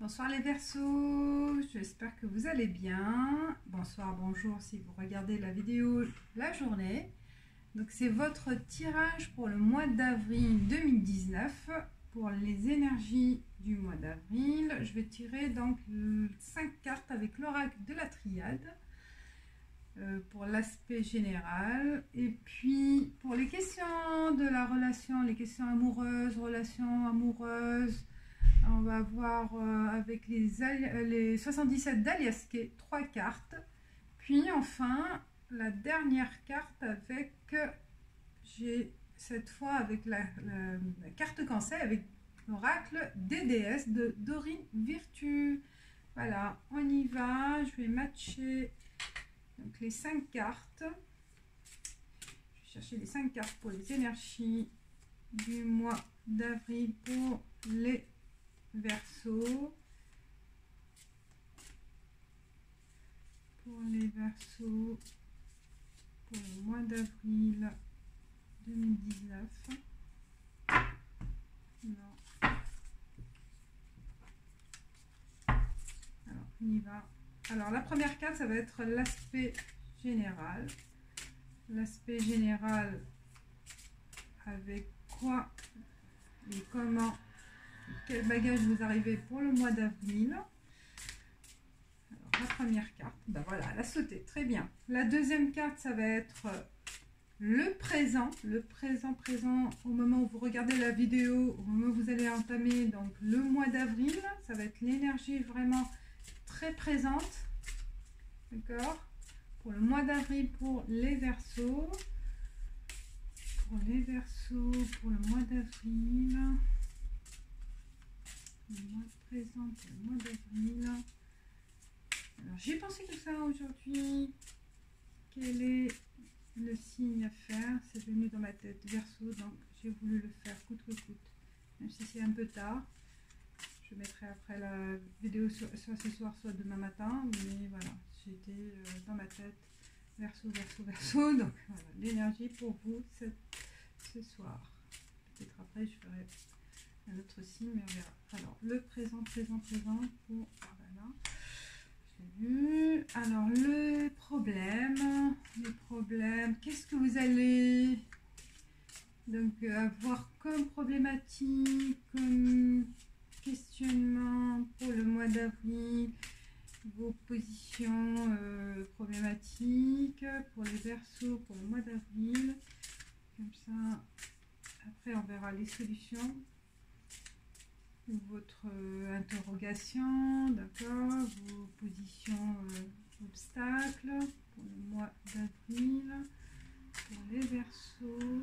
Bonsoir les Verseaux, j'espère que vous allez bien. Bonsoir, bonjour si vous regardez la vidéo la journée. Donc c'est votre tirage pour le mois d'avril 2019 pour les énergies du mois d'avril. Je vais tirer donc 5 cartes avec l'oracle de la triade pour l'aspect général. Et puis pour les questions de la relation, les questions amoureuses, relations amoureuses, on va voir avec les 77 d'Aliaské, 3 cartes. Puis enfin, la dernière carte avec, j'ai cette fois avec la carte conseil avec l'oracle des déesses de Dorine Virtue. Voilà, on y va. Je vais matcher donc les 5 cartes. Je vais chercher les 5 cartes pour les énergies du mois d'avril pour les Verseaux. Pour les Verseaux pour le mois d'avril 2019. Non. Alors on y va. Alors la première carte, ça va être l'aspect général. L'aspect général avec quoi et comment, quel bagage vous arrivez pour le mois d'avril. Alors la première carte, ben voilà, elle a sauté, très bien. La deuxième carte, ça va être le présent au moment où vous regardez la vidéo, au moment où vous allez entamer donc le mois d'avril. Ça va être l'énergie vraiment très présente, d'accord, pour le mois d'avril pour les Verseaux. Pour les Verseaux pour le mois d'avril, le mois présent pour le mois d'avril. Alors j'ai pensé que ça aujourd'hui. Quel est le signe à faire? C'est venu dans ma tête, Verseau, donc j'ai voulu le faire coûte que coûte. Même si c'est un peu tard. Je mettrai après la vidéo soit ce soir, soit demain matin. Mais voilà, j'étais dans ma tête. Verseau. Donc voilà, l'énergie pour vous ce soir. Peut-être après je ferai un autre signe, mais on verra. Alors, le présent pour... Voilà. J'ai vu. Alors, le problème, qu'est-ce que vous allez donc avoir comme problématique, comme questionnement pour le mois d'avril, vos positions problématiques pour les Verseaux pour le mois d'avril. Comme ça, après on verra les solutions. Votre interrogation, d'accord, vos positions obstacles pour le mois d'avril, pour les Verseaux.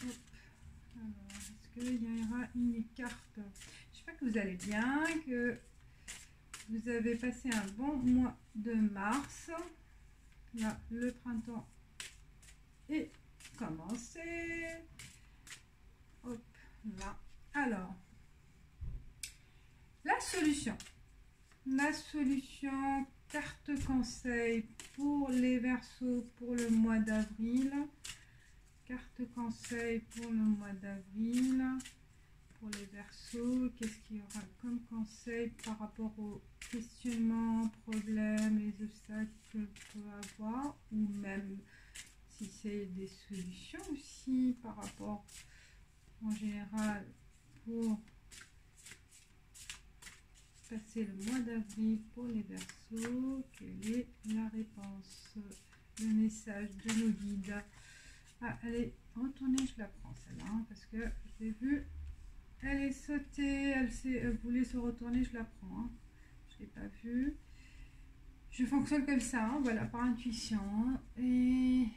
Hop. Alors, est-ce qu'il y aura une carte? J'espère que vous allez bien, que vous avez passé un bon mois de mars. Là, le printemps est commencé. Hop, là. Alors, la solution, carte conseil pour les Verseaux pour le mois d'avril. Carte conseil pour le mois d'avril pour les Verseaux. Qu'est-ce qu'il y aura comme conseil par rapport aux questionnements, problèmes, les obstacles que je peux avoir, ou même si c'est des solutions aussi par rapport en général pour passer le mois d'avril pour les Verseaux. Quelle est la réponse, le message de nos guides? Ah, allez, retournez, je la prends celle-là, hein, parce que je l'ai vue, elle est sautée, elle voulait se retourner, je la prends, hein. Je ne l'ai pas vue. Je fonctionne comme ça, hein, voilà, par intuition, hein, et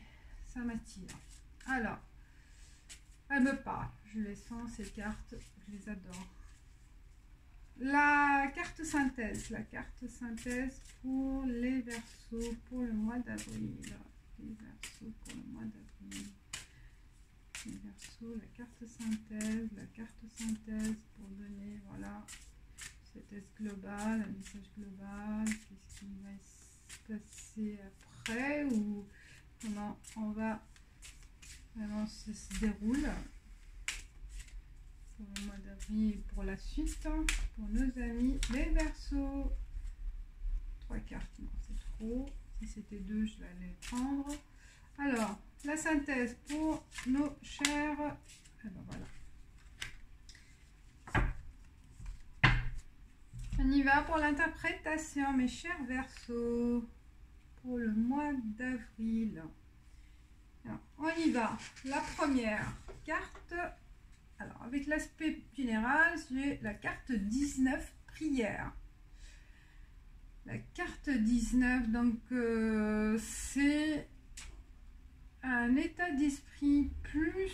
ça m'attire. Alors, elle me parle, je les sens, ces cartes, je les adore. La carte synthèse pour les Verseaux pour le mois d'avril. Les Verseaux pour le mois d'avril. Les Verseaux, la carte synthèse pour donner, voilà, cette thèse globale, un message global. Qu'est-ce qui va se passer après, ou comment on va vraiment se déroule. pour le mois d'avril et pour la suite, pour nos amis les Verseaux. 3 cartes, non c'est trop. Si c'était 2, je l'allais prendre. Alors, la synthèse pour nos chers... Alors voilà. On y va pour l'interprétation, mes chers Verseaux, pour le mois d'avril. Alors, on y va. La première carte, alors avec l'aspect général, j'ai la carte 19, prière. La carte 19, donc c'est un état d'esprit plus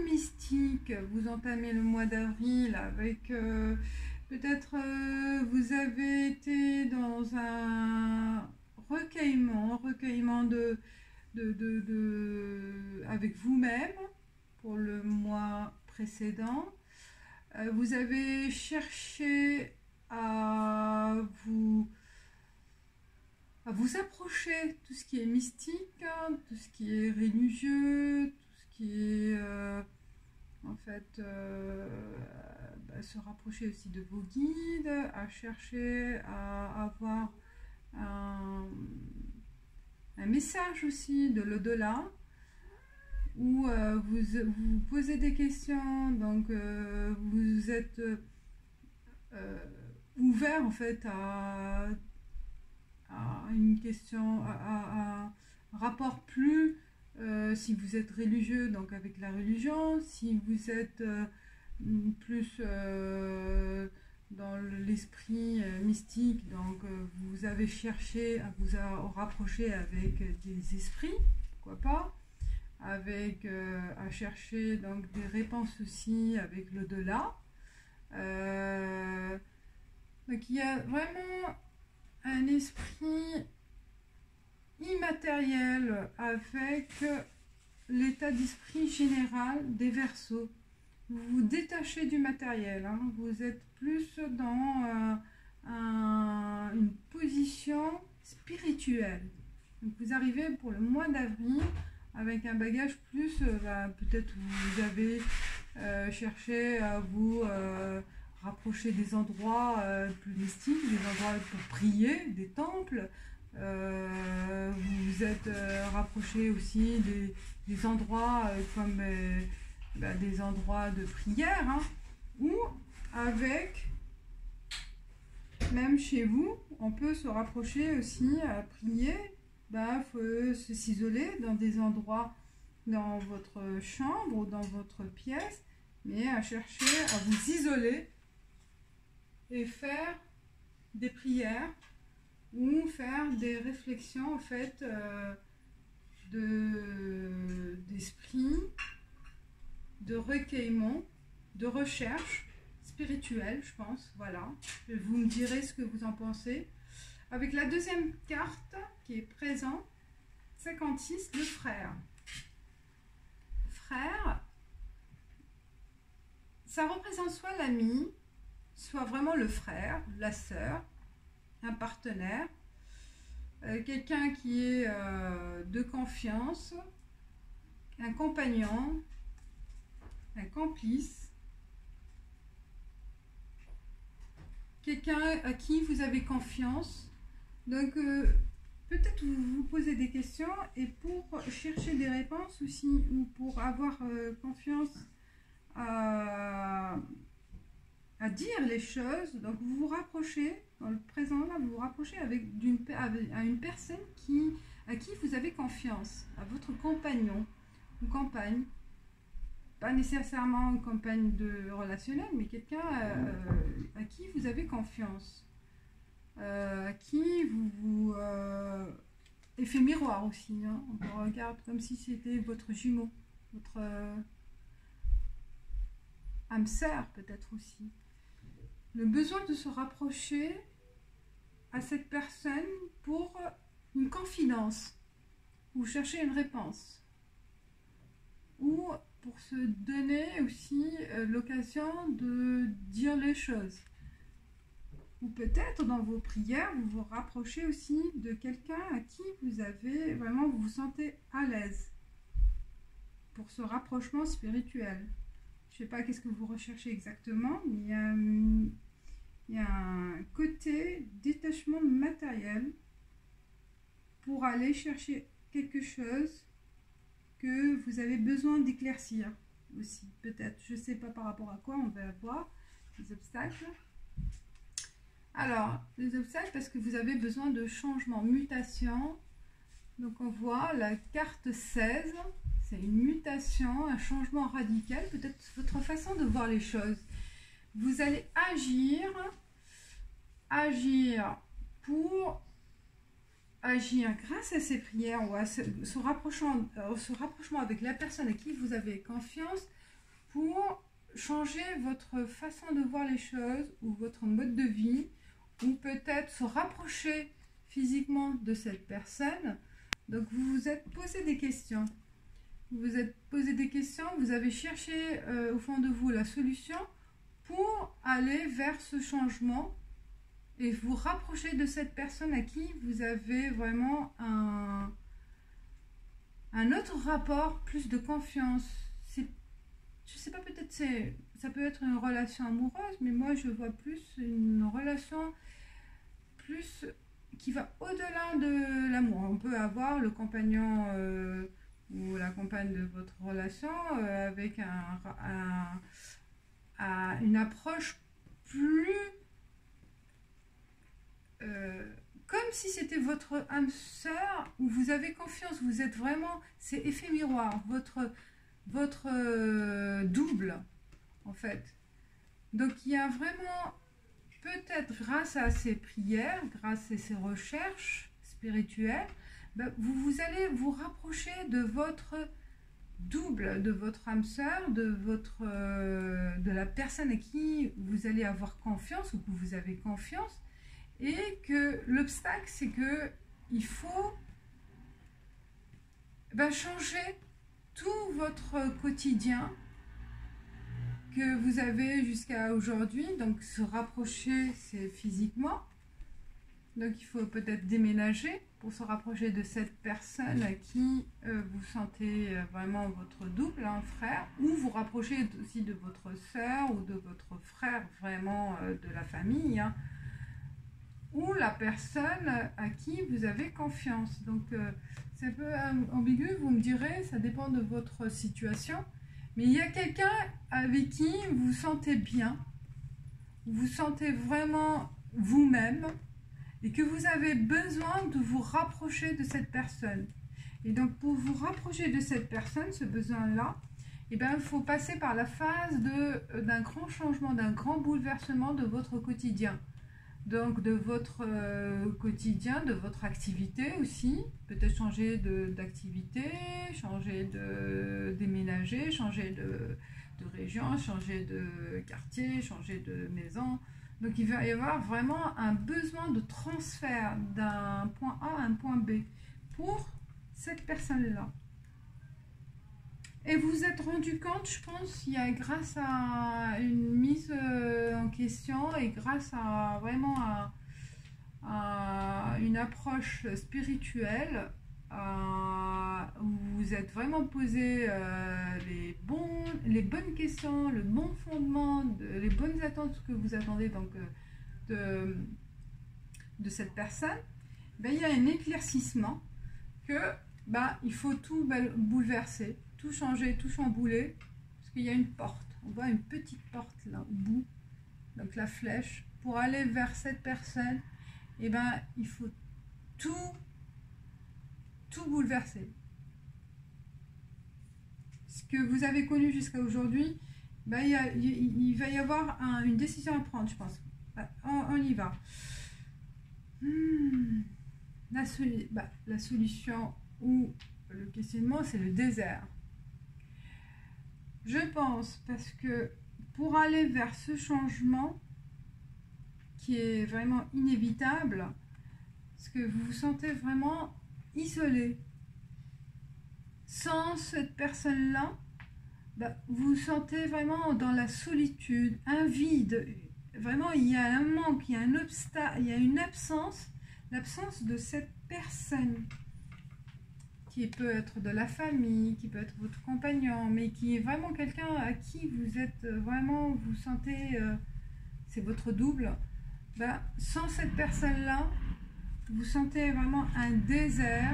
mystique. Vous entamez le mois d'avril avec peut-être vous avez été dans un recueillement avec vous-même pour le mois précédent. Vous avez cherché à vous approcher, tout ce qui est mystique, hein, tout ce qui est religieux, tout ce qui est en fait se rapprocher aussi de vos guides, à chercher à avoir un message aussi de l'au-delà, où vous posez des questions, donc vous êtes ouvert en fait à une question, à un rapport plus, si vous êtes religieux, donc avec la religion, si vous êtes plus dans l'esprit mystique, donc vous avez cherché à vous rapprocher avec des esprits, pourquoi pas, avec à chercher donc des réponses aussi avec l'au-delà. Donc il y a vraiment un esprit immatériel avec l'état d'esprit général des Verseaux. Vous vous détachez du matériel, hein. Vous êtes plus dans une position spirituelle. Donc vous arrivez pour le mois d'avril avec un bagage plus, peut-être vous avez cherché à vous rapprocher des endroits plus mystiques, des endroits pour prier, des temples. Vous vous êtes rapproché aussi des endroits comme des endroits de prière, hein, ou avec, même chez vous, on peut se rapprocher aussi à prier. Faut s'isoler dans des endroits, dans votre chambre ou dans votre pièce, mais à chercher à vous isoler et faire des prières ou faire des réflexions en fait d'esprit, de recueillement, de recherche spirituelle, je pense. Voilà, vous me direz ce que vous en pensez. Avec la deuxième carte qui est présent, 56, le frère. Frère, ça représente soit l'ami, soit vraiment le frère, la sœur, un partenaire, quelqu'un qui est de confiance, un compagnon, un complice, quelqu'un à qui vous avez confiance. Donc peut-être vous vous posez des questions, et pour chercher des réponses aussi, ou pour avoir confiance à dire les choses, donc vous vous rapprochez, dans le présent là, vous vous rapprochez à une personne à qui vous avez confiance, à votre compagnon ou compagne, pas nécessairement une compagne relationnelle, mais quelqu'un à qui vous avez confiance, à qui vous effet miroir aussi, hein. On vous regarde comme si c'était votre jumeau, votre âme sœur peut-être aussi. Le besoin de se rapprocher à cette personne pour une confidence, ou chercher une réponse, ou pour se donner aussi l'occasion de dire les choses. Ou peut-être dans vos prières, vous vous rapprochez aussi de quelqu'un à qui vous vous sentez à l'aise pour ce rapprochement spirituel. Je ne sais pas qu'est-ce que vous recherchez exactement, mais il y a un côté détachement matériel pour aller chercher quelque chose que vous avez besoin d'éclaircir aussi, peut-être. Je ne sais pas par rapport à quoi, on va voir les obstacles. Alors, les obstacles, parce que vous avez besoin de changement, mutation. Donc, on voit la carte 16. C'est une mutation, un changement radical, peut-être votre façon de voir les choses. Vous allez agir pour agir grâce à ces prières ou à ce rapprochement avec la personne à qui vous avez confiance pour changer votre façon de voir les choses ou votre mode de vie, ou peut-être se rapprocher physiquement de cette personne. Donc vous vous êtes posé des questions. Vous avez cherché au fond de vous la solution pour aller vers ce changement et vous rapprocher de cette personne à qui vous avez vraiment un autre rapport, plus de confiance. Je sais pas, peut-être ça peut être une relation amoureuse, mais moi je vois plus une relation plus qui va au-delà de l'amour. On peut avoir le compagnon ou la compagne de votre relation avec une approche plus comme si c'était votre âme sœur, où vous avez confiance, vous êtes vraiment, c'est effet miroir, votre double en fait. Donc il y a vraiment, peut-être grâce à ces prières, grâce à ces recherches spirituelles, vous allez vous rapprocher de votre double, de votre âme sœur, de la personne à qui vous allez avoir confiance ou que vous avez confiance. Et que l'obstacle, c'est que il faut changer tout votre quotidien que vous avez jusqu'à aujourd'hui. Donc se rapprocher, c'est physiquement. Donc il faut peut-être déménager pour se rapprocher de cette personne à qui vous sentez vraiment votre double, frère, ou vous rapprocher aussi de votre sœur ou de votre frère, vraiment de la famille, ou la personne à qui vous avez confiance. Donc c'est un peu ambigu, vous me direz, ça dépend de votre situation, mais il y a quelqu'un avec qui vous vous sentez bien, vous sentez vraiment vous-même et que vous avez besoin de vous rapprocher de cette personne. Et donc pour vous rapprocher de cette personne, ce besoin-là, il faut passer par la phase d'un grand changement, d'un grand bouleversement de votre quotidien. Donc de votre quotidien, de votre activité aussi, peut-être changer d'activité, changer de déménager, changer de région, changer de quartier, changer de maison. Donc il va y avoir vraiment un besoin de transfert d'un point A à un point B pour cette personne-là. Et vous vous êtes rendu compte, je pense, grâce à une mise en question et grâce à vraiment à une approche spirituelle, où vous êtes vraiment posé les bonnes questions, le bon fondement, les bonnes attentes que vous attendez donc de cette personne. Il y a un éclaircissement que il faut tout bouleverser, tout changer, tout chambouler, parce qu'il y a une porte, on voit une petite porte là au bout, donc la flèche, pour aller vers cette personne, il faut tout bouleverser. Ce que vous avez connu jusqu'à aujourd'hui, il va y avoir une décision à prendre, je pense. On y va. La solution ou le questionnement, c'est le désert. Je pense, parce que pour aller vers ce changement qui est vraiment inévitable, parce que vous vous sentez vraiment isolé. Sans cette personne-là, vous vous sentez vraiment dans la solitude, un vide. Vraiment, il y a un manque, il y a un obstacle, il y a une absence, l'absence de cette personne qui peut être de la famille, qui peut être votre compagnon, mais qui est vraiment quelqu'un à qui vous êtes vraiment, vous sentez, c'est votre double, ben, sans cette personne-là, vous sentez vraiment un désert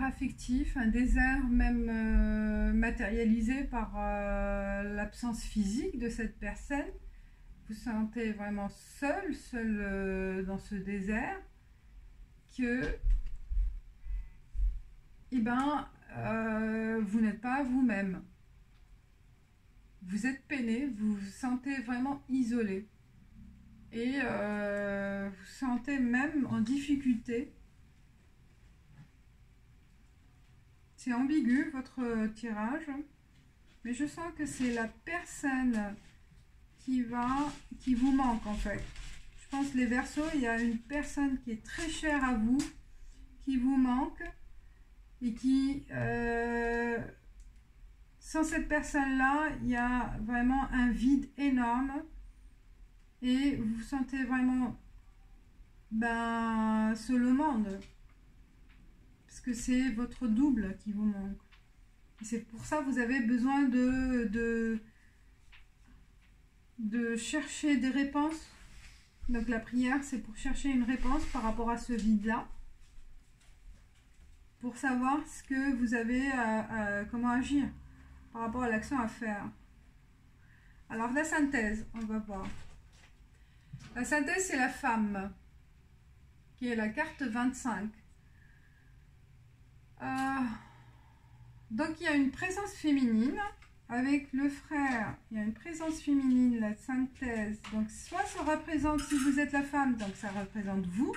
affectif, un désert même matérialisé par l'absence physique de cette personne. Vous sentez vraiment seul dans ce désert, que eh ben, vous n'êtes pas vous-même. Vous êtes peiné, vous vous sentez vraiment isolé. Et vous vous sentez même en difficulté. C'est ambigu votre tirage, mais je sens que c'est la personne qui vous manque en fait. Je pense les Verseaux, il y a une personne qui est très chère à vous, qui vous manque et qui, sans cette personne-là, il y a vraiment un vide énorme et vous vous sentez vraiment seul au monde. Parce que c'est votre double qui vous manque. C'est pour ça que vous avez besoin de chercher des réponses. Donc la prière, c'est pour chercher une réponse par rapport à ce vide-là. Pour savoir ce que vous avez comment agir par rapport à l'action à faire. Alors la synthèse, on va voir. La synthèse, c'est la femme, qui est la carte 25. Donc il y a une présence féminine avec le frère, il y a une présence féminine, la synthèse, donc soit ça représente, si vous êtes la femme, donc ça représente vous,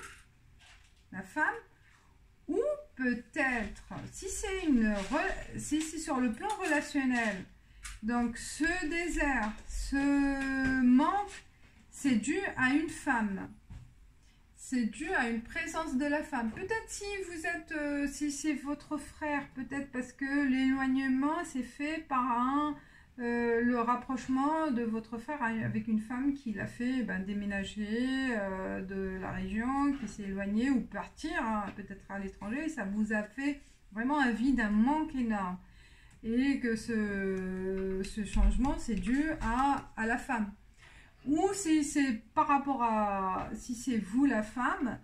la femme, ou peut-être, si c'est sur le plan relationnel, donc ce désert, ce manque, c'est dû à une femme. C'est dû à une présence de la femme. Peut-être si vous êtes, si c'est votre frère, peut-être parce que l'éloignement s'est fait par le rapprochement de votre frère avec une femme qui l'a fait déménager de la région, qui s'est éloignée ou partir, hein, peut-être à l'étranger. Ça vous a fait vraiment un vide, un manque énorme. Et que ce changement, c'est dû à la femme. Ou si c'est par rapport à, si c'est vous la femme,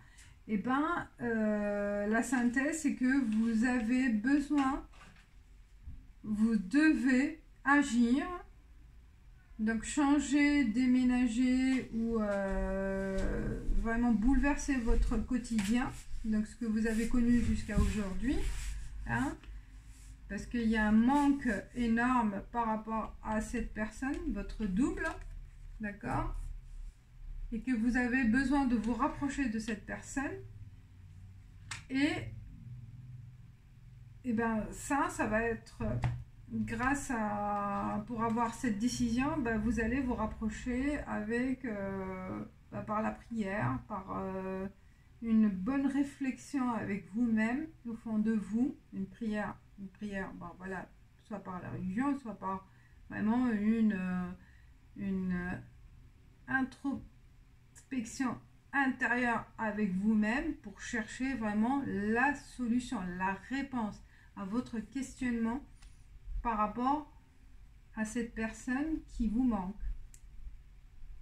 et la synthèse c'est que vous avez besoin, vous devez agir, donc changer, déménager ou vraiment bouleverser votre quotidien, donc ce que vous avez connu jusqu'à aujourd'hui, hein, parce qu'il y a un manque énorme par rapport à cette personne, votre double. D'accord? Et que vous avez besoin de vous rapprocher de cette personne. Et ça va être grâce à, pour avoir cette décision, vous allez vous rapprocher avec, par la prière, par une bonne réflexion avec vous-même, au fond de vous, une prière, voilà, soit par la religion, soit par vraiment une introspection intérieure avec vous-même pour chercher vraiment la solution, la réponse à votre questionnement par rapport à cette personne qui vous manque.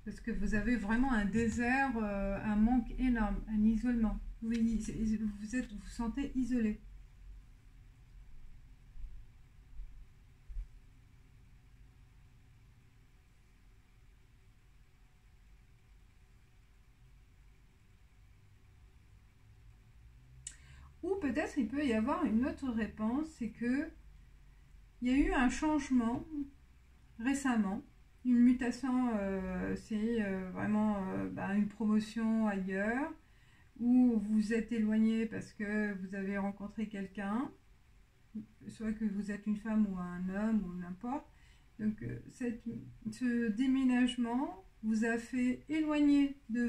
Parce que vous avez vraiment un désert, un manque énorme, un isolement. Oui, vous vous sentez isolé. Ou peut-être il peut y avoir une autre réponse, c'est que il y a eu un changement récemment, une mutation, c'est vraiment une promotion ailleurs, ou vous êtes éloigné parce que vous avez rencontré quelqu'un, soit que vous êtes une femme ou un homme ou n'importe. Donc ce déménagement vous a fait éloigner de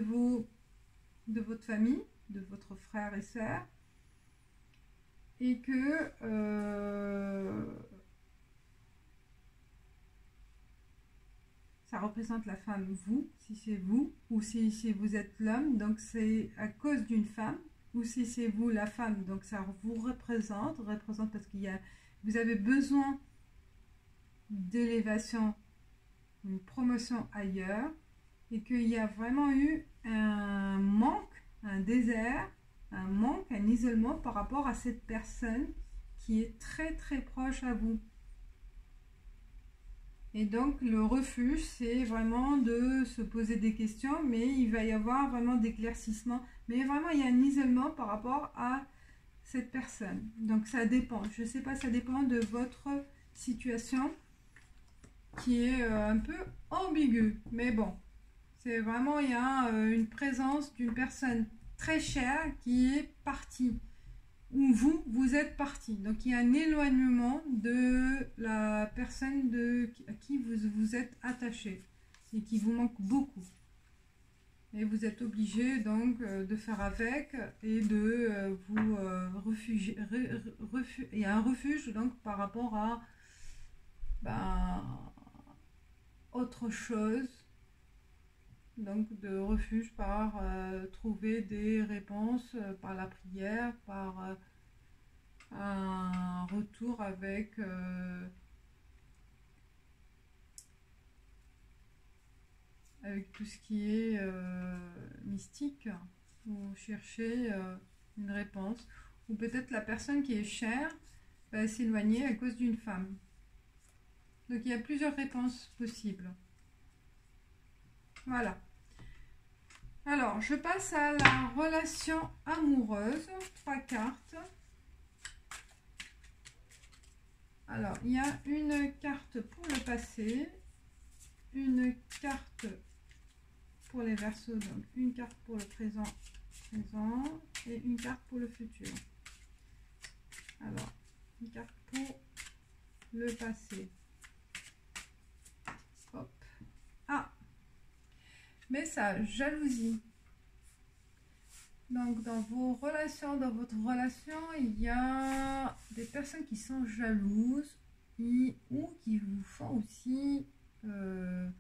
votre famille, de votre frère et sœur, et que ça représente la femme, vous, si c'est vous, ou si vous êtes l'homme, donc c'est à cause d'une femme, ou si c'est vous la femme, donc ça vous représente parce vous avez besoin d'élévation, une promotion ailleurs, et qu'il y a vraiment eu un manque, un désert, un manque, un isolement par rapport à cette personne qui est très très proche à vous. Et donc le refuge, c'est vraiment de se poser des questions, mais il va y avoir vraiment d'éclaircissement. Mais vraiment, il y a un isolement par rapport à cette personne. Donc ça dépend, je ne sais pas, ça dépend de votre situation qui est un peu ambiguë. Mais bon, c'est vraiment, il y a une présence d'une personne très chère qui est partie. Où vous êtes parti. Donc il y a un éloignement de la personne à qui vous êtes attaché et qui vous manque beaucoup. Et vous êtes obligé donc de faire avec et de vous réfugier. Il y a un refuge donc par rapport à autre chose. Donc de refuge par trouver des réponses par la prière, par un retour avec tout ce qui est mystique, ou chercher une réponse, ou peut-être la personne qui est chère va s'éloigner à cause d'une femme. Donc il y a plusieurs réponses possibles. Voilà. Alors, je passe à la relation amoureuse. 3 cartes. Alors, il y a une carte pour le passé, une carte pour les Verseaux, donc une carte pour le présent, et une carte pour le futur. Alors, une carte pour le passé. Hop. Ah! Message, jalousie. Donc dans votre relation, il y a des personnes qui sont jalouses ou qui vous font aussi, comment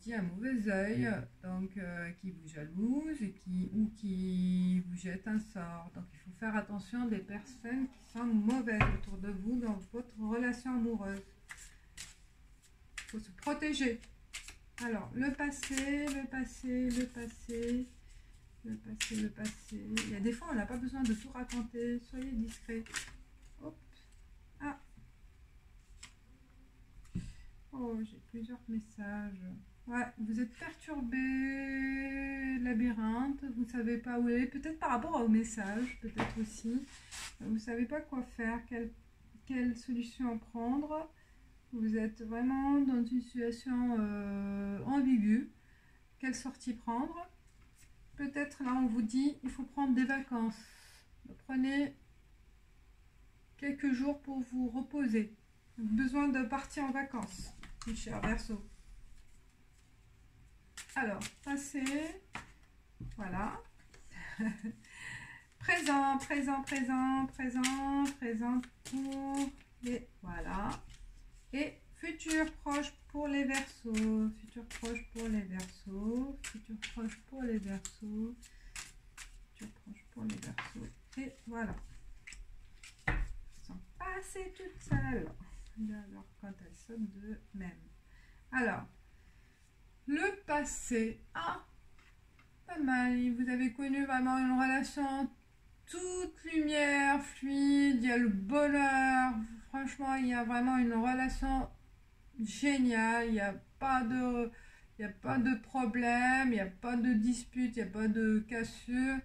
dire, un mauvais œil, donc qui vous jalousent et qui vous jettent un sort. Donc il faut faire attention des personnes qui sont mauvaises autour de vous dans votre relation amoureuse. Il faut se protéger. Alors, le passé. Il y a des fois, on n'a pas besoin de tout raconter. Soyez discret. Hop. Ah. Oh, j'ai plusieurs messages. Ouais, vous êtes perturbé, labyrinthe. Vous ne savez pas où aller. Peut-être par rapport au message, peut-être aussi. Vous ne savez pas quoi faire, quelle solution prendre. Vous êtes vraiment dans une situation ambiguë. Quelle sortie prendre? Peut-être là on vous dit il faut prendre des vacances. Prenez quelques jours pour vous reposer. Besoin de partir en vacances, mes chers Verseaux. Alors, passé. Voilà. Présent pour les... Voilà. Et futur proche pour les Verseaux. Futur proche pour les Verseaux. Futur proche pour les Verseaux. Futur proche pour les Verseaux. Et voilà. Elles sont passées toutes seules. Alors, quand elles sont de même. Alors, le passé. Ah, pas mal. Vous avez connu vraiment une relation toute lumière, fluide. Il y a le bonheur. Franchement, il y a vraiment une relation géniale. Il n'y a pas de problème, il n'y a pas de dispute, il n'y a pas de cassure.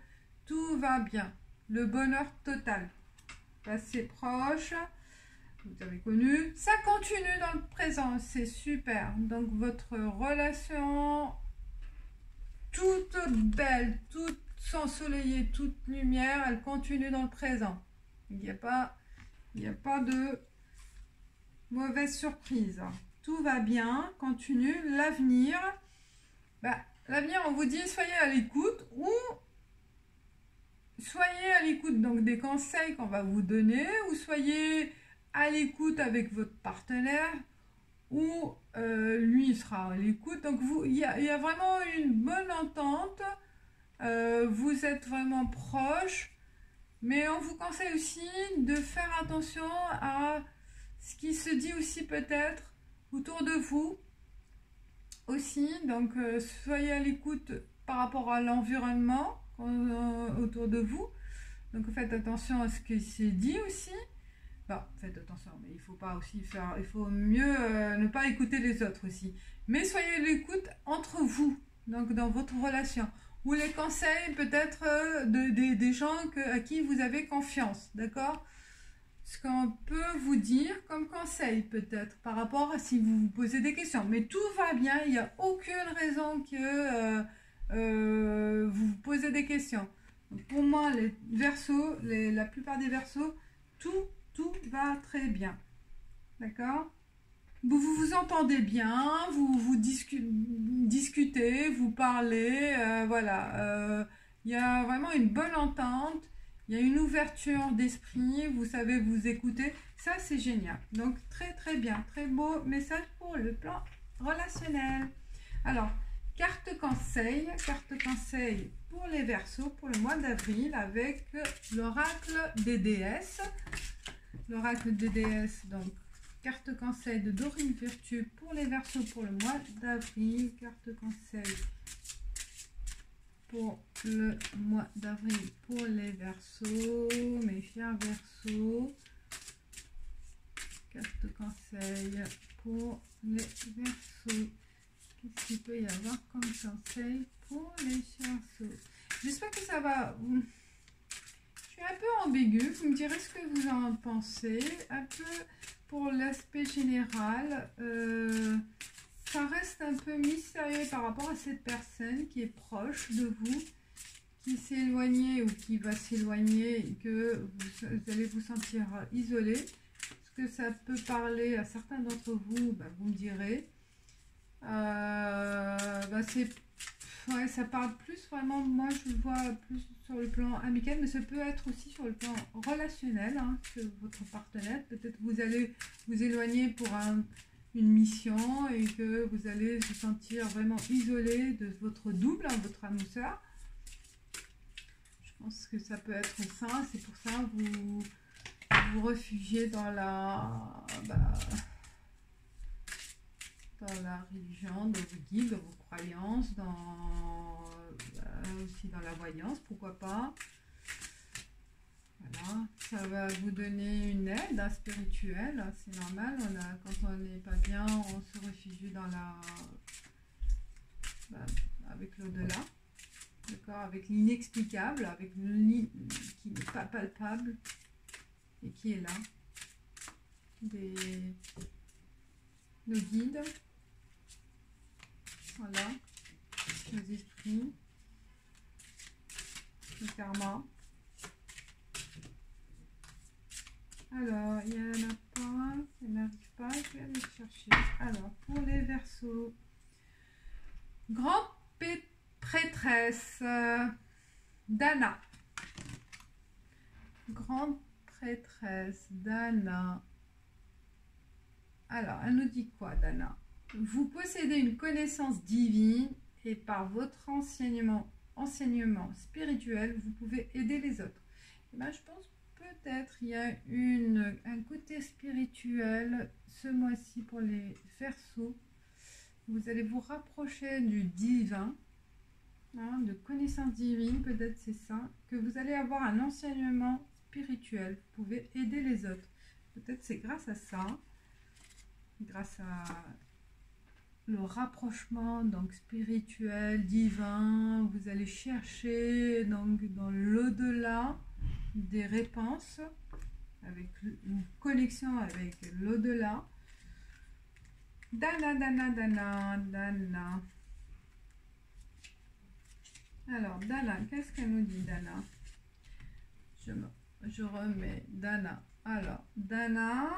Tout va bien. Le bonheur total. Passé proche. Vous avez connu. Ça continue dans le présent. C'est super. Donc, votre relation toute belle, toute ensoleillée, toute lumière, elle continue dans le présent. Il n'y a pas de mauvaise surprise. Tout va bien, continue. L'avenir, l'avenir, on vous dit soyez à l'écoute ou soyez à l'écoute donc des conseils qu'on va vous donner, ou soyez à l'écoute avec votre partenaire, ou lui sera à l'écoute. Donc il y a vraiment une bonne entente. vous êtes vraiment proches, mais on vous conseille aussi de faire attention à ce qui se dit aussi peut-être autour de vous aussi. Donc soyez à l'écoute par rapport à l'environnement autour de vous. Donc faites attention à ce qui se dit aussi. Bon, faites attention, mais il faut pas aussi faire, il faut mieux ne pas écouter les autres aussi. Mais soyez à l'écoute entre vous, donc dans votre relation, ou les conseils peut-être des gens à qui vous avez confiance, d'accord? Ce qu'on peut vous dire comme conseil peut-être par rapport à si vous vous posez des questions. Mais tout va bien, il n'y a aucune raison que vous vous posez des questions. Donc pour moi, les Verseaux, la plupart des Verseaux, tout va très bien. D'accord? Vous vous entendez bien, vous discutez, vous parlez, voilà. Il y a vraiment une bonne entente, il y a une ouverture d'esprit, vous savez vous écouter. Ça, c'est génial. Donc, très bien, très beau message pour le plan relationnel. Alors, carte conseil pour les Verseaux pour le mois d'avril avec l'oracle des déesses. L'oracle des déesses, donc carte conseil de Dorine Virtue pour les Verseaux pour le mois d'avril. Carte conseil pour le mois d'avril pour les Verseaux, mes chers Verseaux. Carte conseil pour les Verseaux. Qu'est-ce qu'il peut y avoir comme conseil pour les Verseaux? J'espère que ça va. Je suis un peu ambiguë, vous me direz ce que vous en pensez. Un peu pour l'aspect général, ça reste un peu mystérieux par rapport à cette personne qui est proche de vous, qui s'est éloignée ou qui va s'éloigner et que vous allez vous sentir isolé. Est-ce que ça peut parler à certains d'entre vous? Vous me direz. Ouais, ça parle plus vraiment, moi je le vois plus sur le plan amical, mais ça peut être aussi sur le plan relationnel, hein, que votre partenaire, peut-être vous allez vous éloigner pour une mission et que vous allez vous sentir vraiment isolé de votre double, hein, votre âme sœur. Je pense que ça peut être ça, c'est pour ça que vous vous réfugiez dans la religion, dans vos guides, dans vos croyances, aussi dans la voyance, pourquoi pas. Voilà, ça va vous donner une aide spirituelle, c'est normal. Quand on n'est pas bien, on se réfugie dans avec l'au-delà, d'accord, avec l'inexplicable, avec qui n'est pas palpable et qui est là. Nos guides. Voilà, nos esprits, le karma. Alors, il n'y en a pas, il n'arrive pas, je vais aller chercher. Alors, pour les Verseaux, grande prêtresse, Dana. Grande prêtresse, Dana. Alors, elle nous dit quoi, Dana? Vous possédez une connaissance divine et par votre enseignement spirituel, vous pouvez aider les autres. Et je pense peut-être il y a un côté spirituel ce mois-ci pour les Verseaux. Vous allez vous rapprocher du divin, hein, de connaissance divine, peut-être c'est ça, que vous allez avoir un enseignement spirituel. Vous pouvez aider les autres. Peut-être c'est grâce à ça, grâce à le rapprochement donc spirituel, divin, vous allez chercher donc dans l'au-delà des réponses, avec une connexion avec l'au-delà. Dana. Alors Dana, qu'est-ce qu'elle nous dit, Dana? Je remets Dana. Alors Dana,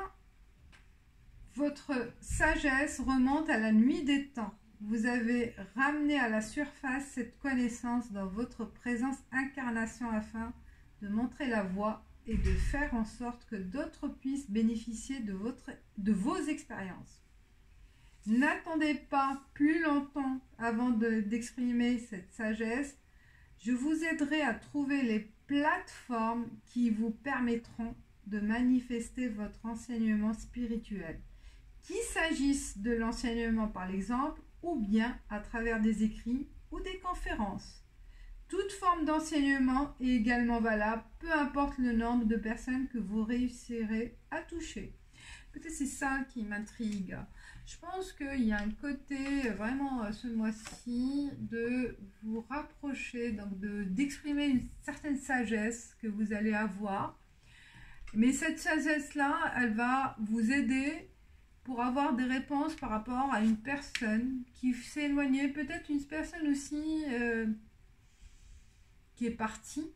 votre sagesse remonte à la nuit des temps. Vous avez ramené à la surface cette connaissance dans votre présence incarnation afin de montrer la voie et de faire en sorte que d'autres puissent bénéficier de vos expériences. N'attendez pas plus longtemps avant d'exprimer cette sagesse. Je vous aiderai à trouver les plateformes qui vous permettront de manifester votre enseignement spirituel. Qu'il s'agisse de l'enseignement par l'exemple ou bien à travers des écrits ou des conférences. Toute forme d'enseignement est également valable, peu importe le nombre de personnes que vous réussirez à toucher. Peut-être c'est ça qui m'intrigue. Je pense qu'il y a un côté vraiment ce mois-ci de vous rapprocher, donc d'exprimer une certaine sagesse que vous allez avoir. Mais cette sagesse-là, elle va vous aider pour avoir des réponses par rapport à une personne qui s'est éloignée, peut-être une personne aussi qui est partie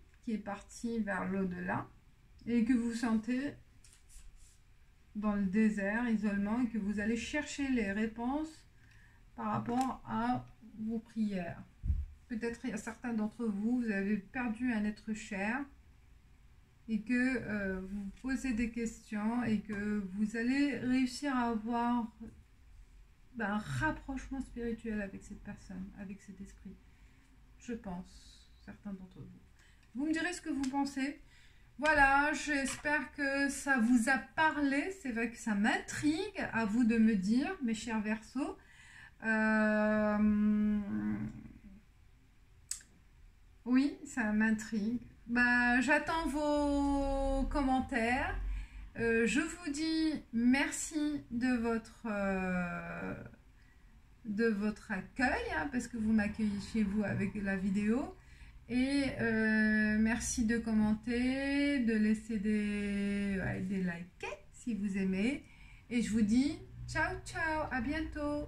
vers l'au-delà et que vous sentez dans le désert, isolement, et que vous allez chercher les réponses par rapport à vos prières. Peut-être il y a certains d'entre vous, vous avez perdu un être cher et que vous posez des questions et que vous allez réussir à avoir un rapprochement spirituel avec cette personne, avec cet esprit. Je pense, certains d'entre vous. Vous me direz ce que vous pensez. Voilà, j'espère que ça vous a parlé. C'est vrai que ça m'intrigue, à vous de me dire, mes chers Verseaux. Oui, ça m'intrigue. J'attends vos commentaires. Je vous dis merci de votre accueil, hein, parce que vous m'accueillez chez vous avec la vidéo. Et merci de commenter, de laisser des likes si vous aimez. Et je vous dis ciao, ciao, à bientôt.